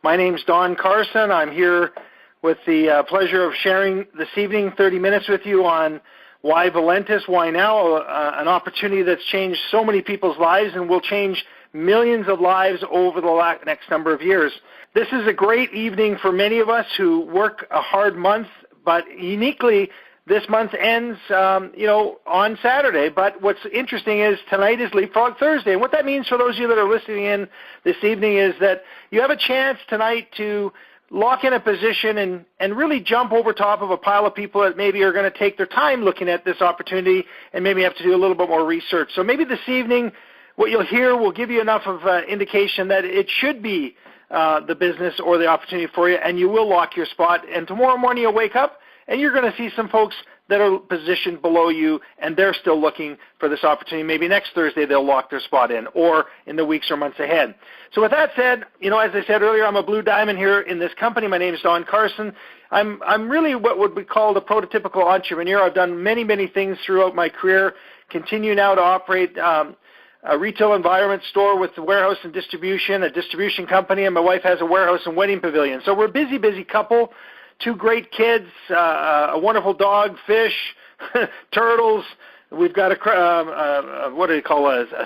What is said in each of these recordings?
My name's Don Carson. I'm here with the pleasure of sharing this evening 30 minutes with you on why Valentus, why now, an opportunity that's changed so many people's lives and will change millions of lives over the next number of years. This is a great evening for many of us who work a hard month, but uniquely this month ends, on Saturday. But what's interesting is tonight is Leapfrog Thursday. And what that means for those of you that are listening in this evening is that you have a chance tonight to lock in a position and really jump over top of a pile of people that maybe are going to take their time looking at this opportunity and maybe have to do a little bit more research. So maybe this evening what you'll hear will give you enough of indication that it should be the business or the opportunity for you, and you will lock your spot. And tomorrow morning you'll wake up and you're going to see some folks that are positioned below you, and they're still looking for this opportunity. Maybe next Thursday they'll lock their spot in, or in the weeks or months ahead. So with that said, as I said earlier, I'm a blue diamond here in this company. My name is Don Carson. I'm really what would be called a prototypical entrepreneur. I've done many, many things throughout my career, continue now to operate a retail environment store with the warehouse and distribution, a distribution company, and my wife has a warehouse and wedding pavilion. So we're a busy, busy couple. 2 great kids, a wonderful dog, fish, turtles. We've got a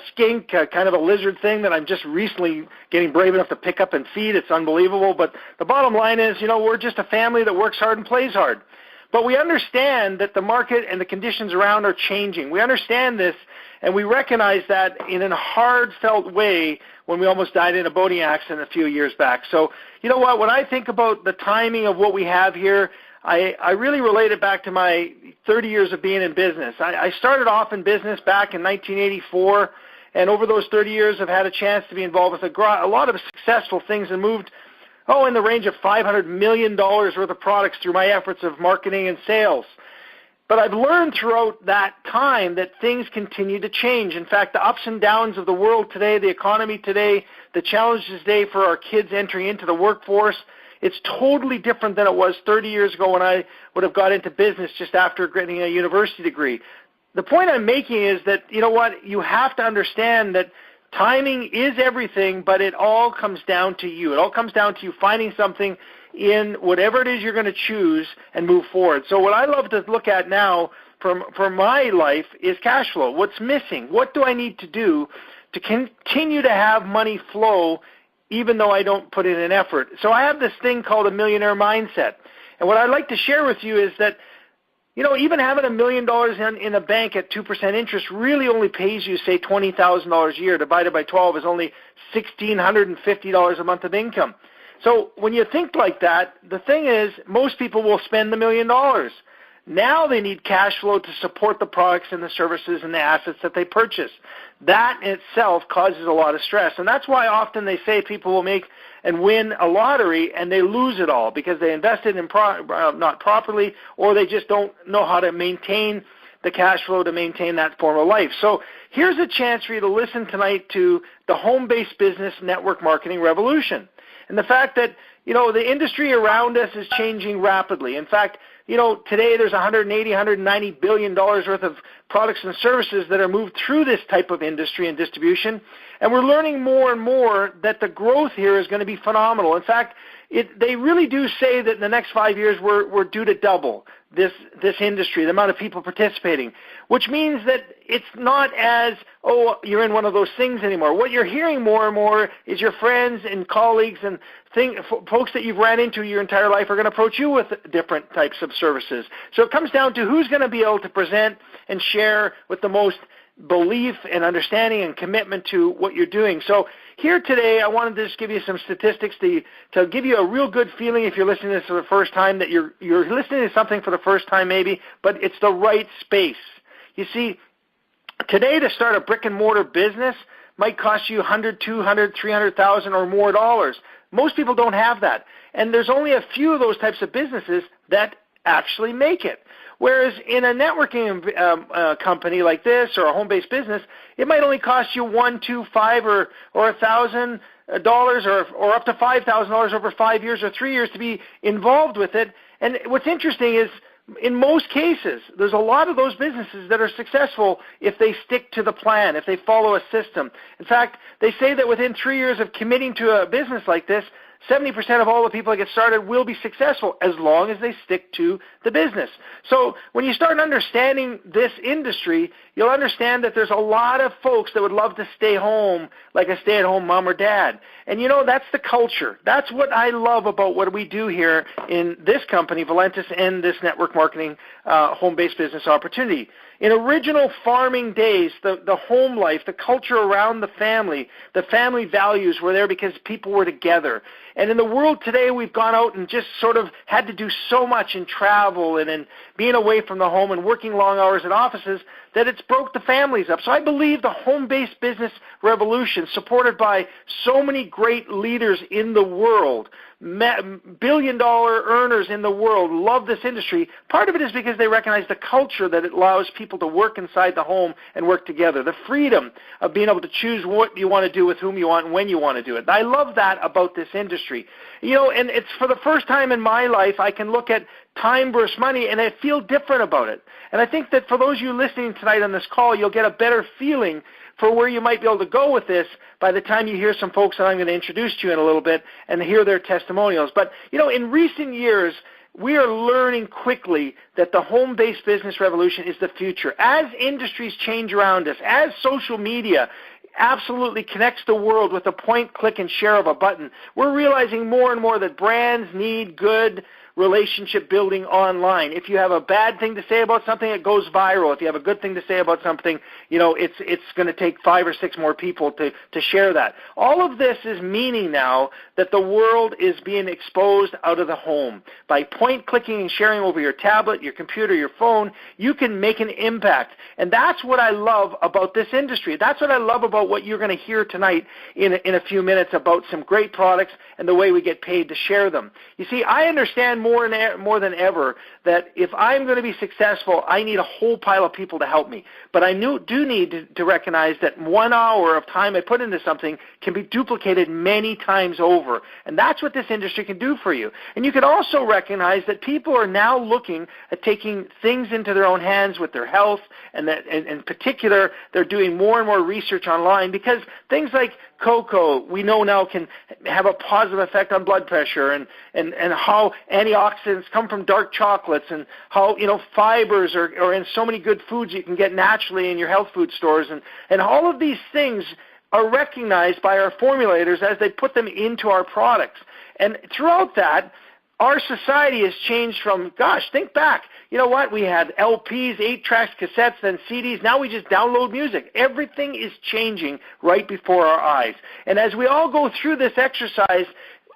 skink, kind of a lizard thing that I'm just recently getting brave enough to pick up and feed. It's unbelievable. But the bottom line is, we're just a family that works hard and plays hard. But we understand that the market and the conditions around are changing. We understand this, and we recognize that in a hard-felt way when we almost died in a boating accident a few years back. So, you know what? When I think about the timing of what we have here, I really relate it back to my 30 years of being in business. I started off in business back in 1984, and over those 30 years I've had a chance to be involved with a lot of successful things and moved in the range of $500 million worth of products through my efforts of marketing and sales. But I've learned throughout that time that things continue to change. In fact, the ups and downs of the world today, the economy today, the challenges today for our kids entering into the workforce, it's totally different than it was 30 years ago when I would have got into business just after getting a university degree. The point I'm making is that, you have to understand that timing is everything, but it all comes down to you. It all comes down to you finding something in whatever it is you're going to choose and move forward. So what I love to look at now for my life is cash flow. What's missing? What do I need to do to continue to have money flow even though I don't put in an effort? So I have this thing called a millionaire mindset. And what I'd like to share with you is that even having $1 million in a bank at 2% interest really only pays you, say, $20,000 a year. Divided by 12 is only $1,650 a month of income. So when you think like that, the thing is, most people will spend the $1 million. Now they need cash flow to support the products and the services and the assets that they purchase. That in itself causes a lot of stress. And that's why often they say people will make and win a lottery and they lose it all because they invested in not properly, or they just don't know how to maintain the cash flow to maintain that form of life. So here's a chance for you to listen tonight to the home-based business network marketing revolution. And the fact that, the industry around us is changing rapidly. In fact, today there's $180, $190 billion worth of products and services that are moved through this type of industry and distribution. And we're learning more and more that the growth here is going to be phenomenal. In fact, they really do say that in the next 5 years we're due to double this industry, the amount of people participating, which means that it's not as, you're in one of those things anymore. What you're hearing more and more is your friends and colleagues and folks that you've ran into your entire life are going to approach you with different types of services. So it comes down to who's going to be able to present and share with the most belief and understanding and commitment to what you're doing. So here today, I wanted to just give you some statistics to give you a real good feeling if you're listening to this for the first time, that you're listening to something for the first time maybe, but it's the right space. You see, today to start a brick-and-mortar business might cost you $100,000, $200,000, $300,000 or more dollars. Most people don't have that. And there's only a few of those types of businesses that actually make it. Whereas in a networking company like this or a home-based business, it might only cost you $1,000, $2,000, or $1,000 or up to $5,000 over 5 years or 3 years to be involved with it. And what's interesting is, in most cases, there's a lot of those businesses that are successful if they stick to the plan, if they follow a system. In fact, they say that within 3 years of committing to a business like this, 70% of all the people that get started will be successful as long as they stick to the business. So when you start understanding this industry, you'll understand that there's a lot of folks that would love to stay home like a stay-at-home mom or dad. And that's the culture. That's what I love about what we do here in this company, Valentus, and this network marketing home-based business opportunity. In original farming days, the home life, the culture around the family values were there because people were together. And in the world today, we've gone out and just sort of had to do so much in travel and in being away from the home and working long hours at offices that it's broke the families up. So I believe the home-based business revolution, supported by so many great leaders in the world, billion-dollar earners in the world, love this industry. Part of it is because they recognize the culture that it allows people to work inside the home and work together, the freedom of being able to choose what you want to do with whom you want and when you want to do it. And I love that about this industry. And it's for the first time in my life I can look at time versus money, and I feel different about it. And I think that for those of you listening tonight on this call, you'll get a better feeling for where you might be able to go with this by the time you hear some folks that I'm going to introduce to you in a little bit and hear their testimonials. But, in recent years, we are learning quickly that the home-based business revolution is the future. As industries change around us, as social media absolutely connects the world with a point, click, and share of a button, we're realizing more and more that brands need good relationship building online. If you have a bad thing to say about something, it goes viral. If you have a good thing to say about something, it's going to take 5 or 6 more people to share that. All of this is meaning now that the world is being exposed out of the home. By point clicking and sharing over your tablet, your computer, your phone, you can make an impact. And that's what I love about this industry. That's what I love about what you're going to hear tonight in a few minutes about some great products and the way we get paid to share them. You see, I understand more than ever that if I'm going to be successful, I need a whole pile of people to help me. But I do need to recognize that 1 hour of time I put into something can be duplicated many times over. And that's what this industry can do for you. And you can also recognize that people are now looking at taking things into their own hands with their health, and that in particular, they're doing more and more research online because things like cocoa, we know now, can have a positive effect on blood pressure, and how antioxidants come from dark chocolates, and how fibers are in so many good foods you can get naturally in your health food stores, and all of these things are recognized by our formulators as they put them into our products. And throughout that, our society has changed from, think back. You know what? We had LPs, 8-tracks, cassettes, then CDs. Now we just download music. Everything is changing right before our eyes. And as we all go through this exercise,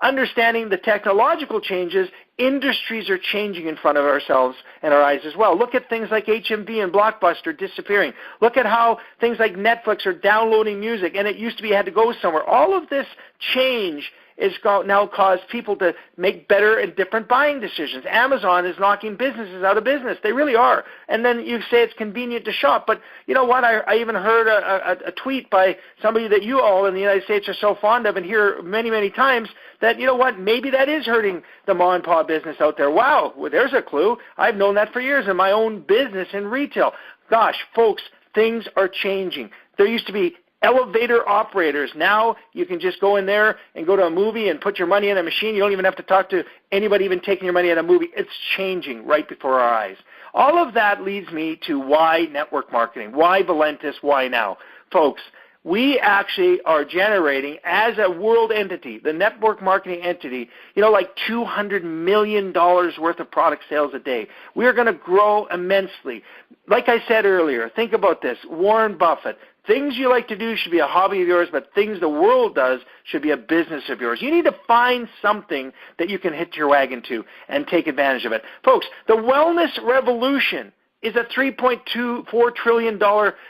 understanding the technological changes, industries are changing in front of ourselves and our eyes as well. Look at things like HMV and Blockbuster disappearing. Look at how things like Netflix are downloading music, and it used to be you had to go somewhere. All of this change is now caused people to make better and different buying decisions. Amazon is knocking businesses out of business. They really are. And then you say it's convenient to shop. But you know what? I even heard a tweet by somebody that you all in the United States are so fond of and hear many, many times that, you know what, maybe that is hurting the mom and pop business out there. Wow, well, there's a clue. I've known that for years in my own business in retail. Gosh, folks, things are changing. There used to be elevator operators. Now you can just go in there and go to a movie and put your money in a machine. You don't even have to talk to anybody even taking your money at a movie. It's changing right before our eyes. All of that leads me to why network marketing, why Valentus, why now. Folks, we actually are generating, as a world entity, the network marketing entity, like $200 million worth of product sales a day. We are going to grow immensely. Like I said earlier, think about this. Warren Buffett. Things you like to do should be a hobby of yours, but things the world does should be a business of yours. You need to find something that you can hitch your wagon to and take advantage of it. Folks, the wellness revolution is a $3.24 trillion,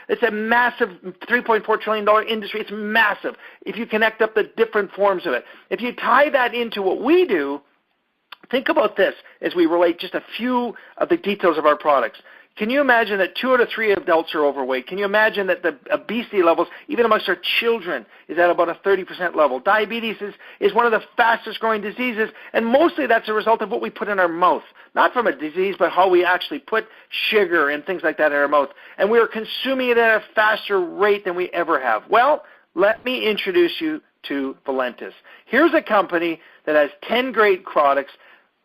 it's a massive $3.4 trillion industry. It's massive if you connect up the different forms of it. If you tie that into what we do, think about this as we relate just a few of the details of our products. Can you imagine that 2 out of 3 adults are overweight? Can you imagine that the obesity levels, even amongst our children, is at about a 30% level? Diabetes is one of the fastest growing diseases, and mostly that's a result of what we put in our mouth. Not from a disease, but how we actually put sugar and things like that in our mouth. And we are consuming it at a faster rate than we ever have. Well, let me introduce you to Valentus. Here's a company that has 10 great products,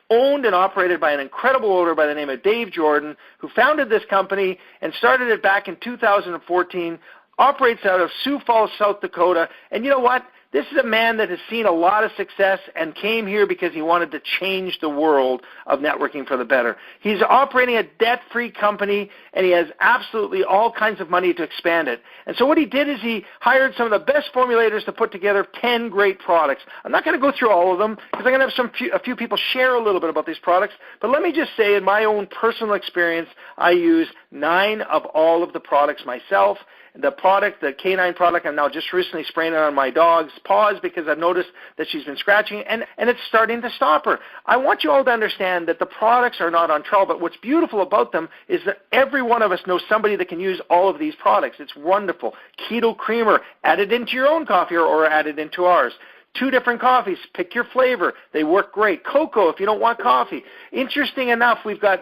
owned and operated by an incredible owner by the name of Dave Jordan, who founded this company and started it back in 2014, operates out of Sioux Falls, South Dakota. And you know what? This is a man that has seen a lot of success and came here because he wanted to change the world of networking for the better. He's operating a debt-free company, and he has absolutely all kinds of money to expand it. And so what he did is he hired some of the best formulators to put together 10 great products. I'm not going to go through all of them because I'm going to have a few people share a little bit about these products. But let me just say, in my own personal experience, I use 9 of all of the products myself. The product, the canine product, I'm now just recently spraying it on my dog's paws because I've noticed that she's been scratching, and it's starting to stop her. I want you all to understand that the products are not on trial, but what's beautiful about them is that every one of us knows somebody that can use all of these products. It's wonderful. Keto Creamer, add it into your own coffee or add it into ours. 2 different coffees. Pick your flavor. They work great. Cocoa if you don't want coffee. Interesting enough, we've got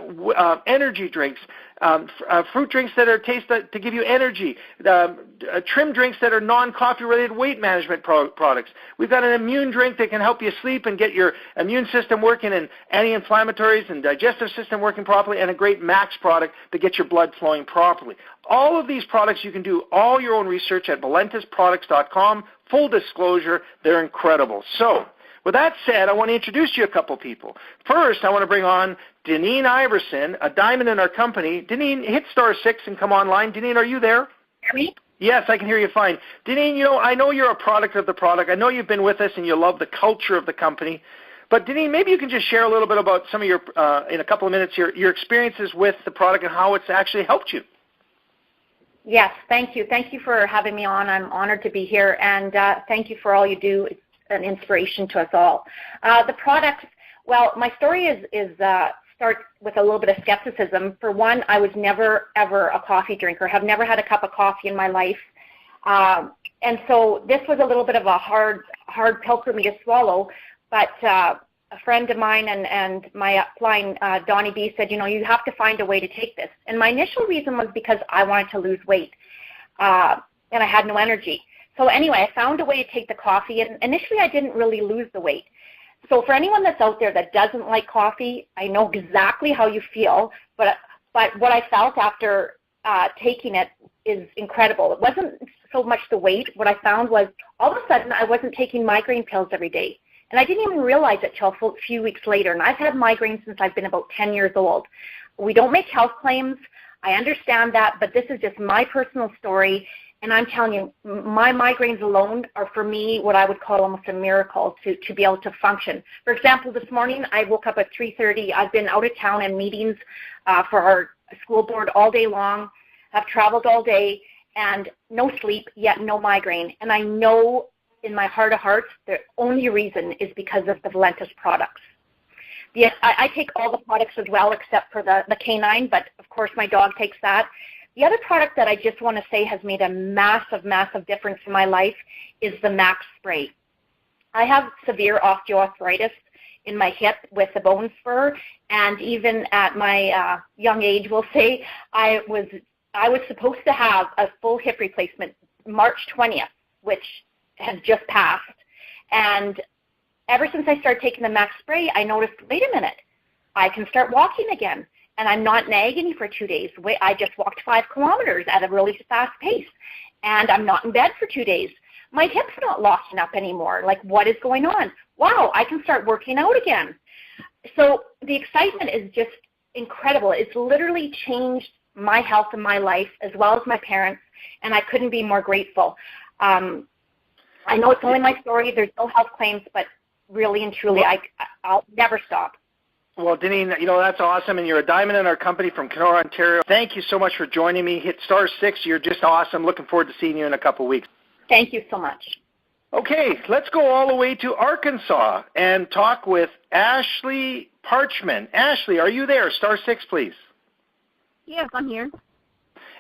energy drinks, fruit drinks that are to give you energy, trim drinks that are non-coffee related weight management products. We've got an immune drink that can help you sleep and get your immune system working, and anti-inflammatories and digestive system working properly, and a great Max product that gets your blood flowing properly. All of these products, you can do all your own research at valentusproducts.com. Full disclosure, they're incredible. So, with that said, I want to introduce you a couple people. First, I want to bring on Deneen Iverson, a diamond in our company. Deneen, hit *6 and come online. Deneen, are you there? Me? Yes, I can hear you fine. Deneen, I know you're a product of the product. I know you've been with us and you love the culture of the company. But Deneen, maybe you can just share a little bit about some of your, in a couple of minutes, your experiences with the product and how it's actually helped you. Yes, thank you. Thank you for having me on. I'm honored to be here, and thank you for all you do. It's an inspiration to us all. The product, well, my story starts with a little bit of skepticism. For one, I was never, ever a coffee drinker, have never had a cup of coffee in my life. And so this was a little bit of a hard pill for me to swallow, but a friend of mine and my upline, Donnie B, said, you have to find a way to take this. And my initial reason was because I wanted to lose weight, and I had no energy. So anyway, I found a way to take the coffee, and initially I didn't really lose the weight. So for anyone that's out there that doesn't like coffee, I know exactly how you feel, but what I felt after taking it is incredible. It wasn't so much the weight. What I found was all of a sudden I wasn't taking migraine pills every day. And I didn't even realize it till a few weeks later. And I've had migraines since I've been about 10 years old. We don't make health claims. I understand that, but this is just my personal story. And I'm telling you, my migraines alone are, for me, what I would call almost a miracle to be able to function. For example, this morning I woke up at 3:30. I've been out of town in meetings for our school board all day long. I've traveled all day and no sleep, yet no migraine. And I know in my heart of hearts, the only reason is because of the Valentus products. I take all the products as well except for the canine, but of course my dog takes that. The other product that I just want to say has made a massive, massive difference in my life is the Max Spray. I have severe osteoarthritis in my hip with the bone spur, and even at my young age, we'll say, I was supposed to have a full hip replacement March 20th, which has just passed. And ever since I started taking the Max Spray, I noticed, wait a minute, I can start walking again. And I'm not nagging for 2 days. I just walked 5 kilometers at a really fast pace. And I'm not in bed for 2 days. My hip's not locking up anymore. Like, what is going on? Wow, I can start working out again. So the excitement is just incredible. It's literally changed my health and my life, as well as my parents, and I couldn't be more grateful. I know it's only my story. There's no health claims, but really and truly, I'll never stop. Well, Deneen, that's awesome, and you're a diamond in our company from Kenora, Ontario. Thank you so much for joining me. Hit *6. You're just awesome. Looking forward to seeing you in a couple of weeks. Thank you so much. Okay, let's go all the way to Arkansas and talk with Ashley Parchman. Ashley, are you there? *6, please. Yes, I'm here.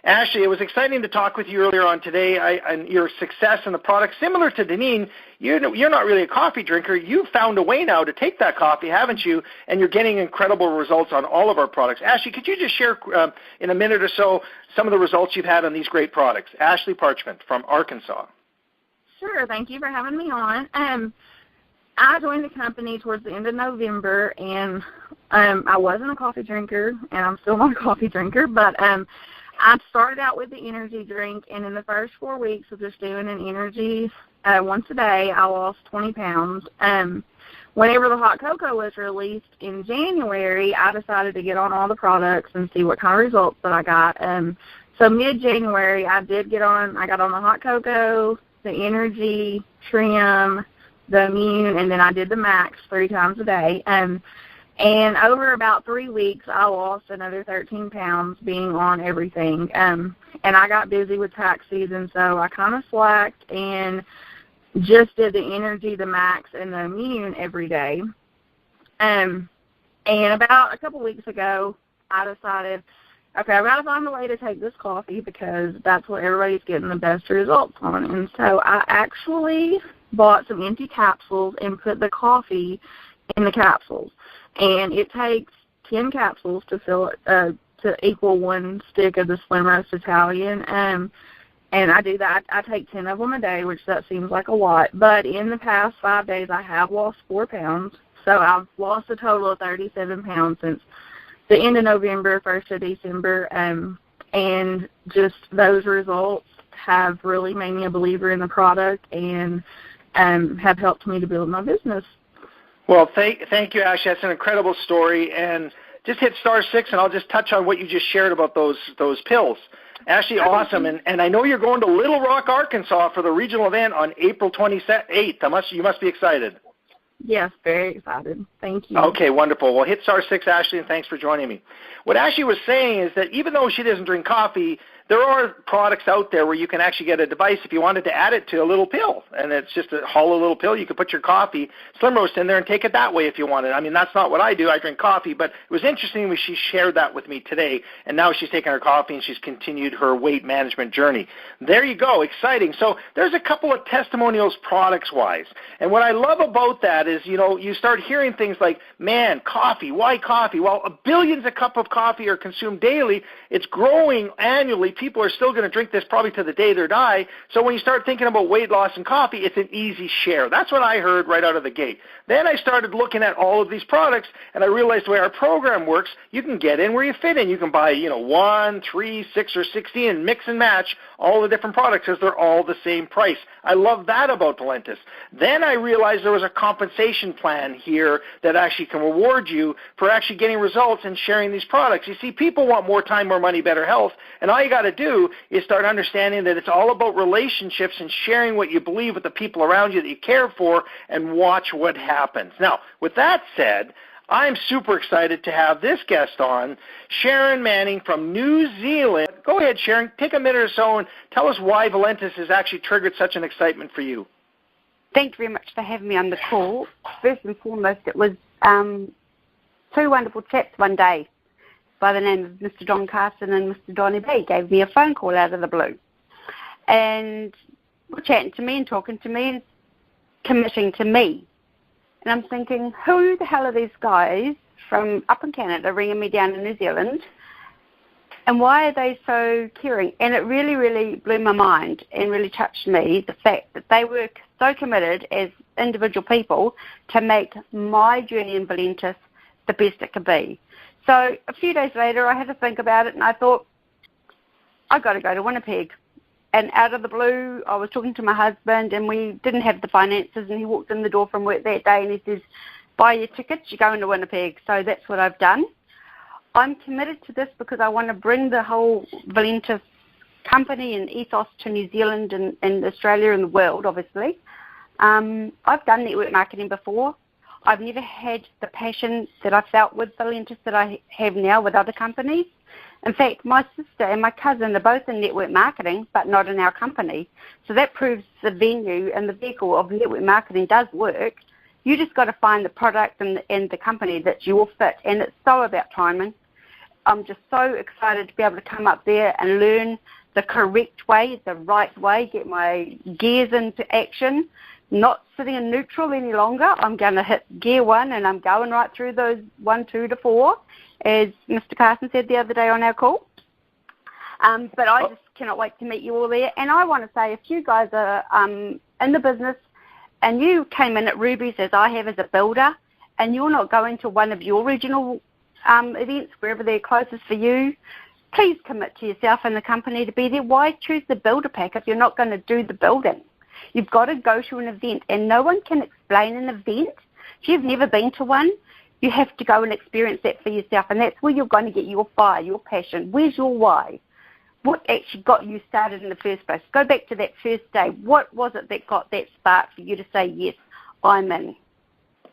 Ashley, it was exciting to talk with you earlier on today, and your success in the product. Similar to Deneen, you're not really a coffee drinker. You've found a way now to take that coffee, haven't you? And you're getting incredible results on all of our products. Ashley, could you just share in a minute or so some of the results you've had on these great products? Ashley Parchman from Arkansas. Sure. Thank you for having me on. I joined the company towards the end of November, and I wasn't a coffee drinker, and I'm still not a coffee drinker, but I started out with the energy drink, and in the first 4 weeks of just doing an energy once a day, I lost 20 pounds. Whenever the hot cocoa was released in January, I decided to get on all the products and see what kind of results that I got. So mid-January, I got on the hot cocoa, the energy, trim, the immune, and then I did the max 3 times a day. And over about 3 weeks, I lost another 13 pounds being on everything. And I got busy with tax season, so I kind of slacked and just did the energy, the max, and the immune every day. And about a couple weeks ago, I decided, okay, I've got to find a way to take this coffee because that's what everybody's getting the best results on. And so I actually bought some empty capsules and put the coffee in the capsules. And it takes 10 capsules to fill it, to equal 1 stick of the Slim Roast Italian. And I do that. I take 10 of them a day, which that seems like a lot. But in the past 5 days, I have lost 4 pounds. So I've lost a total of 37 pounds since the end of November, 1st of December. And just those results have really made me a believer in the product and have helped me to build my business. Well, thank you, Ashley. That's an incredible story. And just hit *6, and I'll just touch on what you just shared about those pills. Ashley, awesome. And I know you're going to Little Rock, Arkansas for the regional event on April 28th. You must be excited. Yes, very excited. Thank you. Okay, wonderful. Well, hit *6, Ashley, and thanks for joining me. What Ashley was saying is that even though she doesn't drink coffee, there are products out there where you can actually get a device if you wanted to add it to a little pill, and it's just a hollow little pill. You could put your coffee, Slim Roast, in there and take it that way if you wanted. I mean, that's not what I do. I drink coffee, but it was interesting when she shared that with me today, and now she's taken her coffee and she's continued her weight management journey. There you go, exciting. So there's a couple of testimonials products-wise, and what I love about that is, you start hearing things like, man, coffee, why coffee? Well, billions of cups of coffee are consumed daily. It's growing annually. People are still going to drink this probably to the day they die. So when you start thinking about weight loss and coffee, it's an easy share. That's what I heard right out of the gate. Then I started looking at all of these products, and I realized the way our program works, you can get in where you fit in. You can buy, 1, 3, 6, or 16 and mix and match all the different products because they're all the same price. I love that about Valentus. Then I realized there was a compensation plan here that actually can reward you for actually getting results and sharing these products. You see, people want more time, more money, better health, and all you got to do is start understanding that it's all about relationships and sharing what you believe with the people around you that you care for, and watch what happens. Now, with that said, I'm super excited to have this guest on, Sharon Manning from New Zealand. Go ahead, Sharon, take a minute or so and tell us why Valentus has actually triggered such an excitement for you. Thank you very much for having me on the call. First and foremost, it was 2 wonderful chaps one day by the name of Mr. Don Carson and Mr. Donnie B gave me a phone call out of the blue. And were chatting to me and talking to me and committing to me. And I'm thinking, who the hell are these guys from up in Canada ringing me down in New Zealand? And why are they so caring? And it really, really blew my mind and really touched me, the fact that they were so committed as individual people to make my journey in Valentus the best it could be. So a few days later, I had to think about it, and I thought, I've got to go to Winnipeg. And out of the blue, I was talking to my husband, and we didn't have the finances, and he walked in the door from work that day, and he says, buy your tickets, you're going to Winnipeg. So that's what I've done. I'm committed to this because I want to bring the whole Valentus company and ethos to New Zealand and Australia and the world, obviously. I've done network marketing before. I've never had the passion that I felt with Valentus that I have now with other companies. In fact, my sister and my cousin are both in network marketing, but not in our company. So that proves the venue and the vehicle of network marketing does work. You just got to find the product and the company that you will fit. And it's so about timing. I'm just so excited to be able to come up there and learn the correct way, the right way, get my gears into action, not sitting in neutral any longer. I'm going to hit gear 1, and I'm going right through those 1, 2 to 4, as Mr. Carson said the other day on our call. But I just cannot wait to meet you all there. And I want to say, if you guys are in the business and you came in at Ruby's as I have as a builder, and you're not going to one of your regional events, wherever they're closest for you, please commit to yourself and the company to be there. Why choose the builder pack if you're not going to do the building? You've got to go to an event, and no one can explain an event. If you've never been to one, you have to go and experience that for yourself, and that's where you're going to get your fire, your passion. Where's your why? What actually got you started in the first place? Go back to that first day. What was it that got that spark for you to say, yes, I'm in?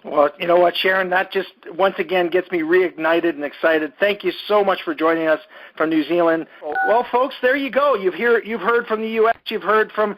Well, you know what, Sharon, that just once again gets me reignited and excited. Thank you so much for joining us from New Zealand. Well, folks, there you go. You've heard from the U.S., you've heard from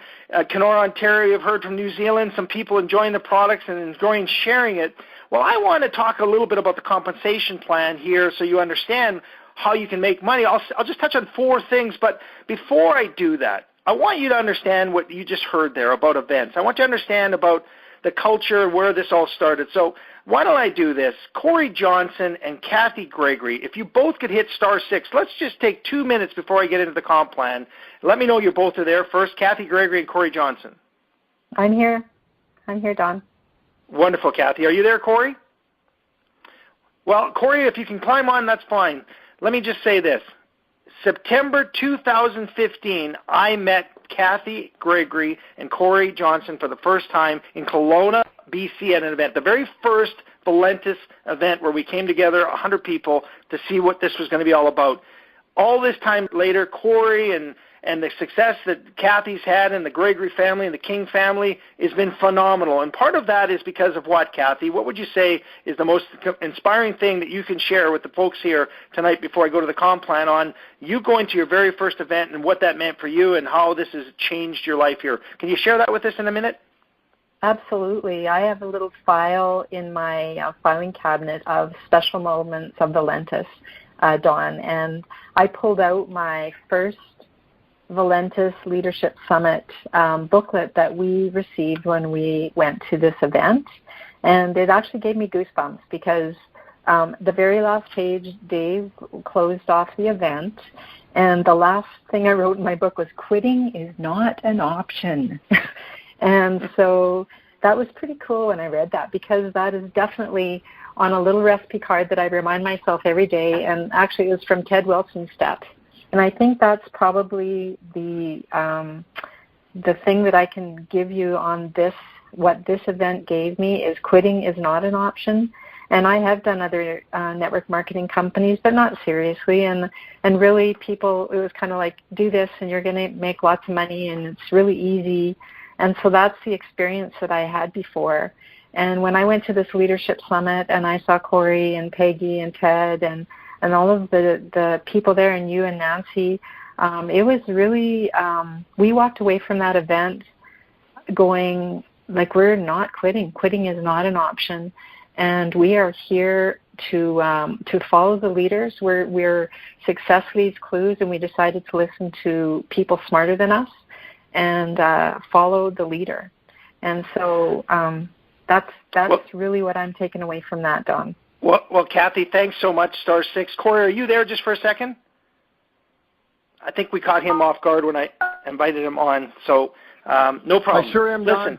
Kenora, Ontario, you've heard from New Zealand, some people enjoying the products and enjoying sharing it. Well, I want to talk a little bit about the compensation plan here so you understand how you can make money. I'll just touch on 4 things, but before I do that, I want you to understand what you just heard there about events. I want you to understand about the culture, where this all started. So why don't I do this? Corey Johnson and Kathy Gregory, if you both could hit *6, let's just take 2 minutes before I get into the comp plan. Let me know you both are there. First, Kathy Gregory and Corey Johnson. I'm here, Don. Wonderful, Kathy. Are you there, Corey? Well, Corey, if you can climb on, that's fine. Let me just say this. September 2015, I met Kathy Gregory and Corey Johnson for the first time in Kelowna, BC at an event, the very first Valentus event where we came together, 100 people, to see what this was going to be all about. All this time later, Corey and the success that Kathy's had and the Gregory family and the King family has been phenomenal. And part of that is because of what, Kathy? What would you say is the most inspiring thing that you can share with the folks here tonight before I go to the comp plan on you going to your very first event and what that meant for you and how this has changed your life here? Can you share that with us in a minute? Absolutely. I have a little file in my filing cabinet of special moments of Valentus, Dawn, and I pulled out my first Valentus Leadership Summit booklet that we received when we went to this event, and it actually gave me goosebumps because the very last page, Dave closed off the event, and the last thing I wrote in my book was, quitting is not an option. And so that was pretty cool when I read that, because that is definitely on a little recipe card that I remind myself every day, and actually it was from Ted Wilson's Steps. And I think that's probably the thing that I can give you on this, what this event gave me, is quitting is not an option. And I have done other network marketing companies, but not seriously. And really people, it was kind of like, do this and you're going to make lots of money and it's really easy. And so that's the experience that I had before. And when I went to this leadership summit and I saw Corey and Peggy and Ted and all of the people there, and you and Nancy, it was really, we walked away from that event going, like, we're not quitting. Quitting is not an option. And we are here to follow the leaders. We're success leads clues, and we decided to listen to people smarter than us and follow the leader. And so that's really what I'm taking away from that, Don. Well, Kathy, thanks so much, *6. Corey, are you there just for a second? I think we caught him off guard when I invited him on, so no problem. I sure am, Listen,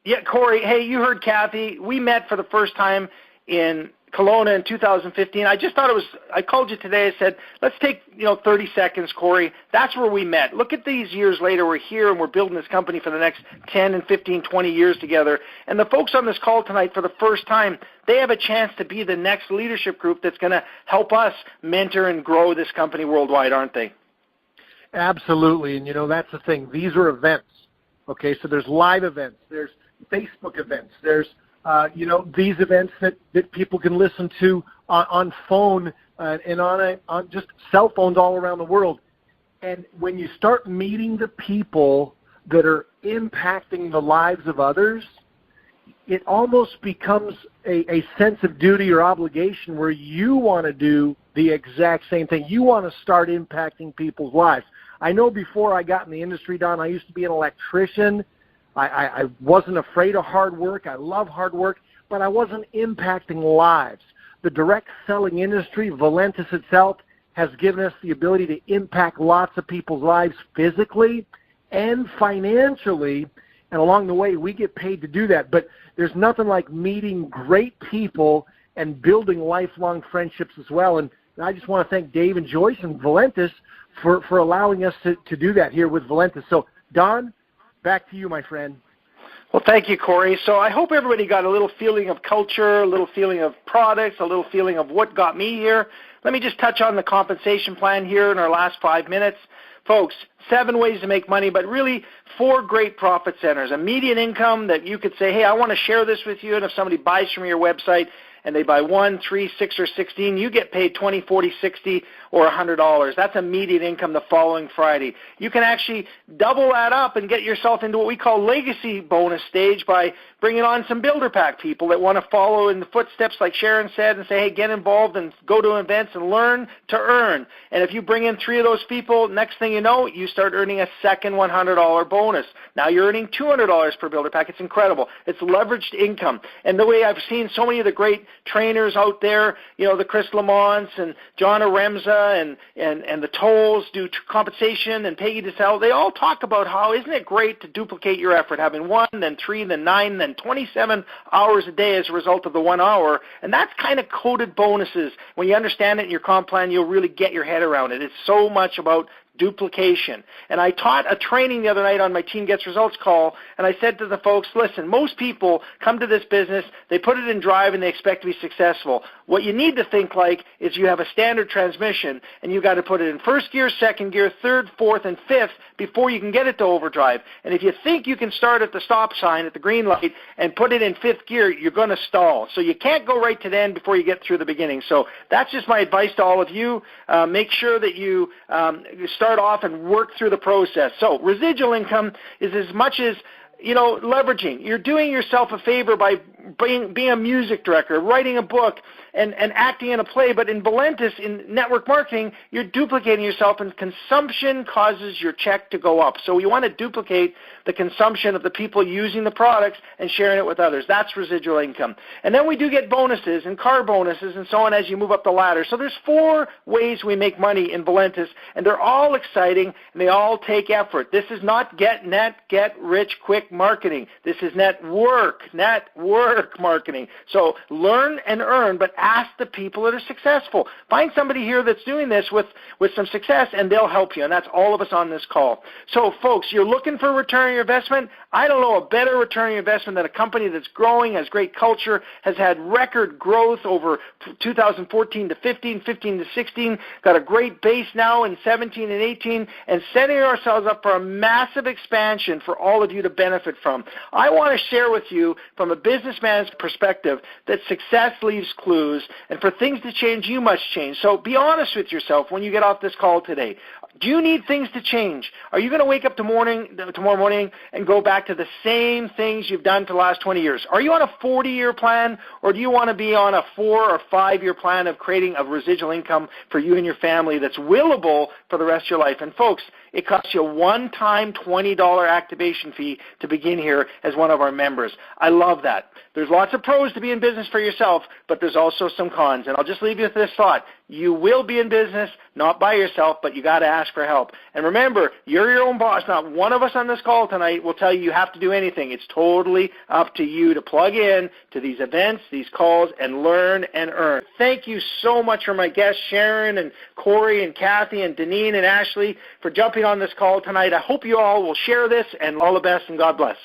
yeah, Corey, hey, you heard Kathy. We met for the first time in Kelowna in 2015. I just thought I called you today. I said, let's take 30 seconds, Corey. That's where we met. Look at these years later. We're here and we're building this company for the next 10 and 15, 20 years together. And the folks on this call tonight for the first time, they have a chance to be the next leadership group that's going to help us mentor and grow this company worldwide, aren't they? Absolutely. And, that's the thing. These are events. Okay, so there's live events. There's Facebook events. There's these events that people can listen to on phone and on just cell phones all around the world. And when you start meeting the people that are impacting the lives of others, it almost becomes a sense of duty or obligation where you want to do the exact same thing. You want to start impacting people's lives. I know before I got in the industry, Don, I used to be an electrician. I wasn't afraid of hard work. I love hard work, but I wasn't impacting lives. The direct selling industry, Valentus itself, has given us the ability to impact lots of people's lives physically and financially. and along the way, we get paid to do that. But there's nothing like meeting great people and building lifelong friendships as well. And I just want to thank Dave and Joyce and Valentus for allowing us to do that here with Valentus. So, Don, back to you, my friend. Well, thank you, Corey. So I hope everybody got a little feeling of culture, a little feeling of products, a little feeling of what got me here. Let me just touch on the compensation plan here in our last 5 minutes. Folks, 7 ways to make money, but really 4 great profit centers. A median income that you could say, hey, I want to share this with you, and if somebody buys from your website and they buy 1, 3, 6, or 16, you get paid $20, $40, $60, or $100. That's a median income the following Friday. You can actually double that up and get yourself into what we call legacy bonus stage by bringing on some builder pack people that want to follow in the footsteps like Sharon said and say, hey, get involved and go to events and learn to earn. And if you bring in 3 of those people, next thing you know, you start earning a second $100 bonus. Now you're earning $200 per builder pack. It's incredible. It's leveraged income. And the way I've seen so many of the great trainers out there, you know, the Chris Lamonts and John Aremza and the Tolls do compensation, and Peggy DeSalle, they all talk about how isn't it great to duplicate your effort, having 1, then 3, then 9, then 27 hours a day as a result of the 1 hour. And that's kind of coded bonuses. When you understand it in your comp plan, you'll really get your head around it. It's so much about duplication. And I taught a training the other night on my Team Gets Results call, and I said to the folks, listen, most people come to this business, they put it in drive, and they expect to be successful. What you need to think like is you have a standard transmission, and you've got to put it in first gear, second gear, third, fourth, and fifth before you can get it to overdrive. And if you think you can start at the stop sign at the green light and put it in fifth gear, you're going to stall. So you can't go right to the end before you get through the beginning. So that's just my advice to all of you. Make sure that you start off and work through the process. So residual income is as much as, you know, leveraging. You're doing yourself a favor by being a music director, writing a book, and acting in a play. But in Valentus, in network marketing, you're duplicating yourself, and consumption causes your check to go up. So you want to duplicate the consumption of the people using the products and sharing it with others. That's residual income. And then we do get bonuses and car bonuses and so on as you move up the ladder. So there's 4 ways we make money in Valentus, and they're all exciting, and they all take effort. This is not get rich quick marketing. This is network marketing. So learn and earn, but ask the people that are successful. Find somebody here that's doing this with some success, and they'll help you, and that's all of us on this call. So, folks, you're looking for a return on your investment? I don't know a better return on your investment than a company that's growing, has great culture, has had record growth over 2014 to 15, 15 to 16, got a great base now in 17 and 18, and setting ourselves up for a massive expansion for all of you to benefit from. I want to share with you from a businessman's perspective that success leaves clues, and for things to change, you must change. So be honest with yourself when you get off this call today. Do you need things to change? Are you going to wake up tomorrow morning and go back to the same things you've done for the last 20 years? Are you on a 40-year plan, or do you want to be on a 4 or 5-year plan of creating a residual income for you and your family that's willable for the rest of your life? And folks, it costs you a one-time $20 activation fee to begin here as one of our members. I love that. There's lots of pros to be in business for yourself, but there's also some cons. And I'll just leave you with this thought. You will be in business, not by yourself, but you got to ask for help. And remember, you're your own boss. Not one of us on this call tonight will tell you have to do anything. It's totally up to you to plug in to these events, these calls, and learn and earn. Thank you so much for my guests, Sharon and Corey and Kathy and Deneen and Ashley, for jumping on this call tonight. I hope you all will share this, and all the best, and God bless.